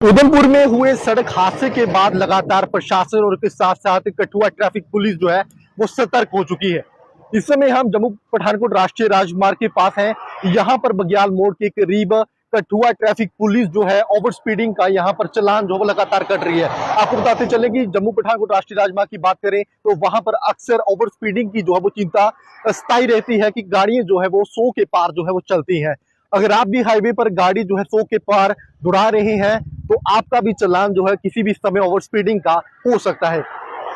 उधमपुर में हुए सड़क हादसे के बाद लगातार प्रशासन और इसके साथ साथ कठुआ ट्रैफिक पुलिस जो है वो सतर्क हो चुकी है। इस समय हम जम्मू पठानकोट राष्ट्रीय राजमार्ग के पास हैं। यहाँ पर बग्याल मोड़ के करीब कठुआ ट्रैफिक पुलिस जो है ओवर स्पीडिंग का यहाँ पर चालान जो है वो लगातार कट रही है। आपको बताते चले कि जम्मू पठानकोट राष्ट्रीय राजमार्ग की बात करें तो वहां पर अक्सर ओवर स्पीडिंग की जो है वो चिंता स्थायी रहती है कि गाड़ियां जो है वो 100 के पार जो है वो चलती हैं। अगर आप भी हाईवे पर गाड़ी जो है 100 के पार दौड़ा रहे हैं तो आपका भी चालान जो है किसी भी समय ओवर स्पीडिंग का हो सकता है।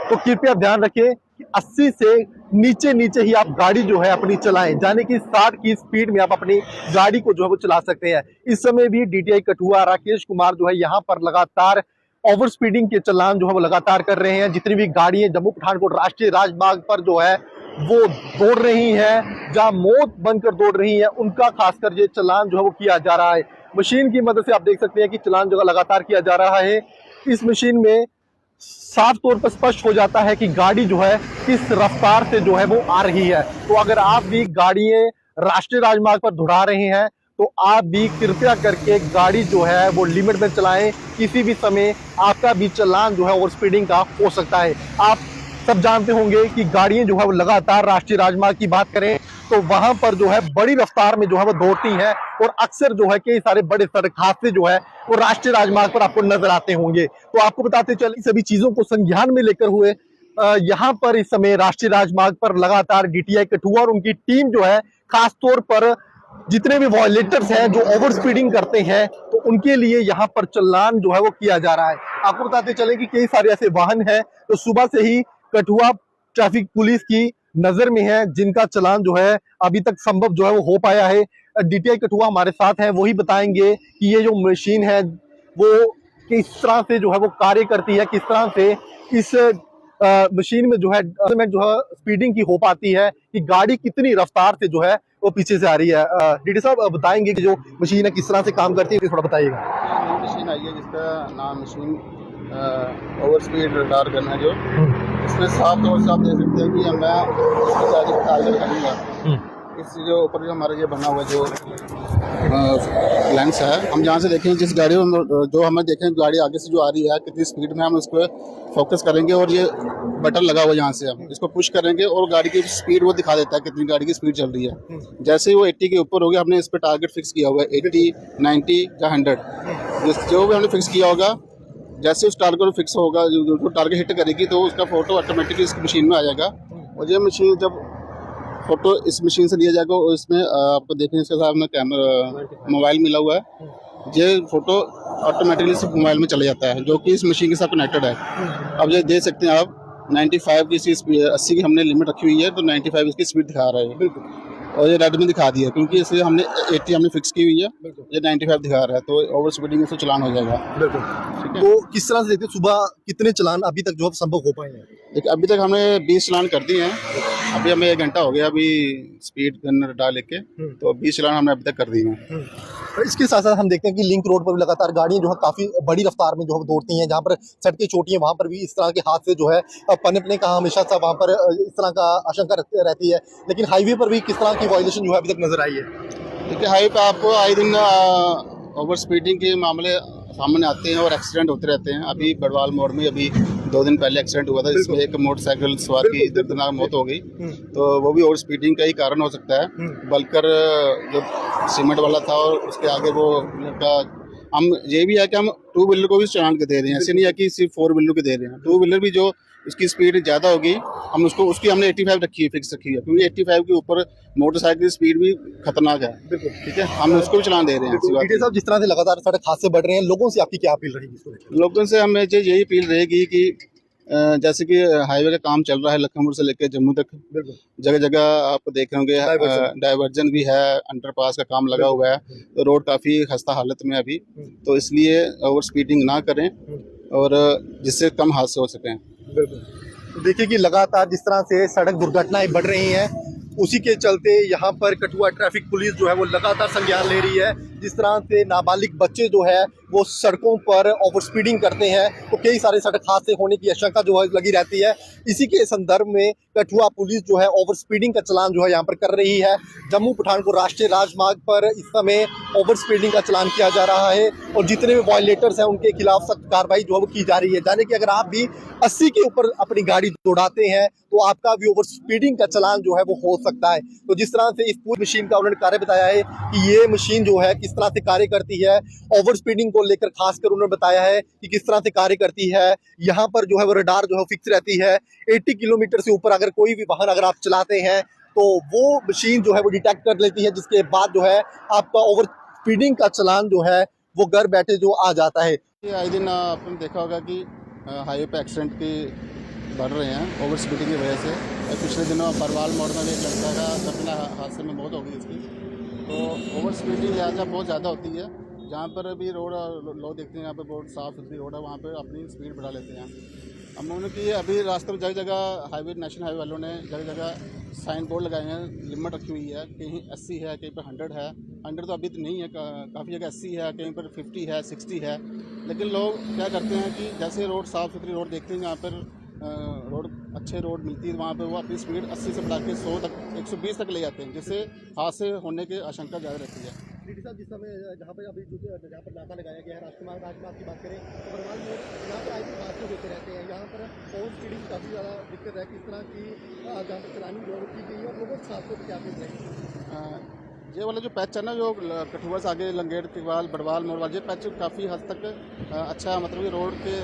तो कृपया ध्यान रखें कि 80 से नीचे ही आप गाड़ी जो है अपनी चलाएं, यानी कि 60 की स्पीड में आप अपनी गाड़ी को जो है वो चला सकते हैं। इस समय भी डीटीआई कठुआ राकेश कुमार जो है यहाँ पर लगातार ओवर स्पीडिंग के चालान जो है वो लगातार कर रहे हैं। जितनी भी गाड़ियां जम्मू पठानकोट राष्ट्रीय राजमार्ग पर जो है वो दौड़ रही हैं, जहां मौत बनकर दौड़ रही है, उनका खासकर ये चालान जो है वो किया जा रहा है। मशीन की मदद से आप देख सकते हैं कि चालान जो है लगातार किया जा रहा है। इस मशीन में साफ तौर पर स्पष्ट हो जाता है कि गाड़ी जो है किस रफ्तार से जो है वो आ रही है। तो अगर आप भी गाड़ियां राष्ट्रीय राजमार्ग पर दौड़ा रहे हैं तो आप भी कृपया करके गाड़ी जो है वो लिमिट में चलाएं। किसी भी समय आपका भी चालान जो है ओवर स्पीडिंग का हो सकता है। आप सब जानते होंगे कि गाड़ियां जो है वो लगातार राष्ट्रीय राजमार्ग की बात करें तो वहां पर जो है बड़ी रफ्तार में जो है वो दौड़ती हैं और अक्सर जो है कई सारे बड़े सड़क हादसे जो है वो राष्ट्रीय राजमार्ग पर आपको नजर आते होंगे। तो आपको बताते चले सभी चीजों को संज्ञान में लेकर हुए यहाँ पर इस समय राष्ट्रीय राजमार्ग पर लगातार डीटीआई कठुआ और उनकी टीम जो है खासतौर पर जितने भी वॉयलेटर्स हैं जो ओवर स्पीडिंग करते हैं तो उनके लिए यहाँ पर चालान जो है वो किया जा रहा है। आपको बताते चले कि कई सारे ऐसे वाहन हैं तो सुबह से ही कठुआ ट्रैफिक पुलिस की नजर में है जिनका चालान जो है अभी तक संभव जो है वो हो पाया है। डीटीआई कठुआ हमारे साथ हैं, वही बताएंगे कि ये जो मशीन है वो किस तरह से जो है वो कार्य करती है, किस तरह से इस मशीन में जो है स्पीडिंग की हो पाती है कि गाड़ी कितनी रफ्तार से जो है वो पीछे से आ रही है। डीटी साहब बताएंगे कि जो मशीन है किस तरह से काम करती है, थोड़ा बताइएगा। मशीन आई है जिसका नाम machine hour speed radar gun है। जो इसमें साफ तौर से आप देख सकते हैं कि मैं इसकी ज़्यादा टारगेट करूँगा। इस जो ऊपर जो हमारा ये बना हुआ जो लेंस है, हम जहाँ से देखें जिस गाड़ी में जो हमें देखें गाड़ी आगे से जो आ रही है कितनी स्पीड में, हम उस पर फोकस करेंगे और ये बटन लगा हुआ है, यहाँ से हम इसको पुश करेंगे और गाड़ी की स्पीड वो दिखा देता है कितनी गाड़ी की स्पीड चल रही है। जैसे ही वो 80 के ऊपर होगी, हमने इस पर टारगेट फिक्स किया हुआ है 80, 90 या 100 जो भी हमने फिक्स किया होगा। जैसे उस टारगेट फिक्स होगा, जो टारगेट हिट करेगी तो उसका फोटो ऑटोमेटिकली इस मशीन में आ जाएगा। और ये मशीन जब फोटो इस मशीन से लिया जाएगा और इसमें आपको देखने इसके साथ में कैमरा मोबाइल मिला हुआ है, ये फोटो ऑटोमेटिकली इस मोबाइल में चला जाता है जो कि इस मशीन के साथ कनेक्टेड है। अब ये देख सकते हैं आप 95 की इसकी स्पीड, 80 की हमने लिमिट रखी हुई है तो 95 इसकी स्पीड दिखा रहा है बिल्कुल, और ये रेड में दिखा दिया क्योंकि इसे हमने 80 हमने फिक्स की हुई है, ये 95 दिखा रहा है तो ओवर स्पीडिंग से चलान हो जाएगा। बिल्कुल। तो किस तरह से देखते हैं सुबह कितने चलान अभी तक जो संभव हो पाए हैं? देखिए अभी तक हमने 20 चलान कर दिए हैं। अभी हमें 1 घंटा हो गया अभी स्पीड गन डाल लेके, तो 20 चलान हमने अभी तक कर दिए हैं। इसके साथ साथ हम देखते हैं कि लिंक रोड पर भी लगातार गाड़ियां जो है काफी बड़ी रफ्तार में जो है दौड़ती हैं, जहां पर सड़कें छोटी हैं वहां पर भी इस तरह के हादसे जो है पनपने का हमेशा सा वहां पर इस तरह का आशंका रहती है। लेकिन हाईवे पर भी किस तरह की वायलेशन जो है अभी तक नजर आई है? देखिए हाईवे पे आपको आए दिन ओवर स्पीडिंग के मामले सामने आते हैं और एक्सीडेंट होते रहते हैं। अभी बड़वाल मोड़ में अभी 2 दिन पहले एक्सीडेंट हुआ था जिसमें एक मोटरसाइकिल सवार की दर्दनाक मौत हो गई, तो वो भी ओवर स्पीडिंग का ही कारण हो सकता है। बल्कर जो सीमेंट वाला था और उसके आगे वो लड़का, हम ये भी है कि हम 2 व्हीलर को भी चलान के दे रहे हैं, ऐसे नहीं है कि सिर्फ 4 व्हीलर के दे रहे हैं। 2 व्हीलर भी जो उसकी स्पीड ज़्यादा होगी हम उसकी हमने 85 रखी है, फिक्स रखी है, क्योंकि 85 के ऊपर मोटरसाइकिल की स्पीड भी खतरनाक है। बिल्कुल ठीक है, हम उसको भी चलान दे रहे हैं। साहब जिस तरह से लगातार सड़क हादसे बढ़ रहे हैं, लोगों से आपकी क्या अपील रहेगी? लोगों से हमें यही अपील रहेगी कि जैसे कि हाईवे का काम चल रहा है लखनपुर से लेकर जम्मू तक, जगह जगह आप देख रहे होंगे डाइवर्जन भी है, अंडरपास का काम लगा हुआ है, तो रोड काफ़ी खस्ता हालत में अभी, तो इसलिए ओवर स्पीडिंग ना करें और जिससे कम हादसे हो सकें। तो देखिए कि लगातार जिस तरह से सड़क दुर्घटनाएं बढ़ रही हैं, उसी के चलते यहाँ पर कठुआ ट्रैफिक पुलिस जो है वो लगातार संज्ञान ले रही है। जिस तरह से नाबालिग बच्चे जो है वो सड़कों पर ओवर स्पीडिंग करते हैं तो कई सारे सड़क हादसे होने की आशंका जो है लगी रहती है। इसी के संदर्भ में कठुआ पुलिस जो है ओवर स्पीडिंग का चलान जो है यहाँ पर कर रही है। जम्मू पठानकोट राष्ट्रीय राजमार्ग पर इस समय ओवर स्पीडिंग का चलान किया जा रहा है और जितने भी वायलेटर्स हैं उनके खिलाफ सख्त कार्रवाई जो है वो की जा रही है। जाने कि अगर आप भी 80 के ऊपर अपनी गाड़ी दौड़ाते हैं तो आपका भी ओवर स्पीडिंग का चलान जो है वो हो सकता है। तो जिस तरह से इस पूरी मशीन का उन्होंने कार्य बताया है कि ये मशीन जो है किस तरह से कार्य करती है, ओवर स्पीडिंग को लेकर खासकर उन्होंने बताया है कि किस तरह से कार्य करती है। यहाँ पर जो है वो रडार जो है फिक्स रहती है। 80 किलोमीटर से ऊपर अगर कोई भी वाहन अगर आप चलाते हैं तो वो मशीन जो है वो डिटेक्ट कर लेती है, जिसके बाद जो है आपका ओवर स्पीडिंग का चलान जो है वो घर बैठे जो आ जाता है। आए दिन आपने देखा होगा कि हाईवे पे एक्सीडेंट की बढ़ रहे हैं ओवर स्पीडिंग की वजह से। पिछले दिनों बरवाल मोड़ में एक लड़का का दर्दनाक हादसे में मौत हो गई इसकी। तो ओवर स्पीडिंग लिहाजा बहुत ज़्यादा होती है। जहाँ पर अभी रोड लोग देखते हैं यहाँ पे बहुत साफ़ सुथरी रोड है, वहाँ पे अपनी स्पीड बढ़ा लेते हैं। हम लोगों की अभी रास्ते में जगह जगह हाईवे नेशनल हाईवे वालों ने जगह जगह साइन बोर्ड लगाए हैं, लिमिट रखी हुई है। कहीं 80 है, कहीं पर 100 है। 100 तो अभी तो नहीं है, काफ़ी जगह 80 है, कहीं पर 50 है, 60 है। लेकिन लोग क्या करते हैं कि जैसे रोड साफ़ सुथरी रोड देखते हैं, जहाँ पर रोड अच्छे रोड मिलती है वहाँ पे वो अपनी स्पीड 80 से बढ़ा के 100 तक 120 तक ले जाते हैं, जिससे हादसे होने की आशंका ज़्यादा रहती है। डीडी साहब, जिस समय जहाँ पर अभी जहाँ पर नाका लगाया गया है राजमार्ग की बात करें तो बरवाल में यहाँ पर आई हादसे होते रहते हैं। यहाँ पर ओवर स्पीडिंग काफ़ी ज़्यादा दिक्कत है। किस तरह की जहाँ पर चलानी जो की गई है और लोगों के हादसों पर क्या फीस है? ये वाला जो पैच है ना, जो कठुआ से आगे लंगेड़ के बाद बरवाल मोड़ वाला, ये पैच काफ़ी हद तक अच्छा, मतलब रोड के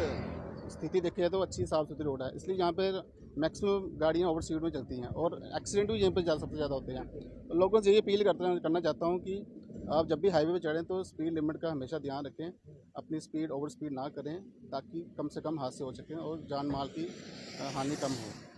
स्थिति देखी है तो अच्छी साफ़ सुथरी रोड है। इसलिए यहाँ पर मैक्सिमम गाड़ियाँ ओवर स्पीड में चलती हैं और एक्सीडेंट भी यहीं पर सबसे ज़्यादा होते हैं। तो लोगों से ये अपील करना चाहता हूँ कि आप जब भी हाईवे पे चढ़ें तो स्पीड लिमिट का हमेशा ध्यान रखें, अपनी स्पीड ओवर स्पीड ना करें ताकि कम से कम हादसे हो सकें और जान माल की हानि कम हो।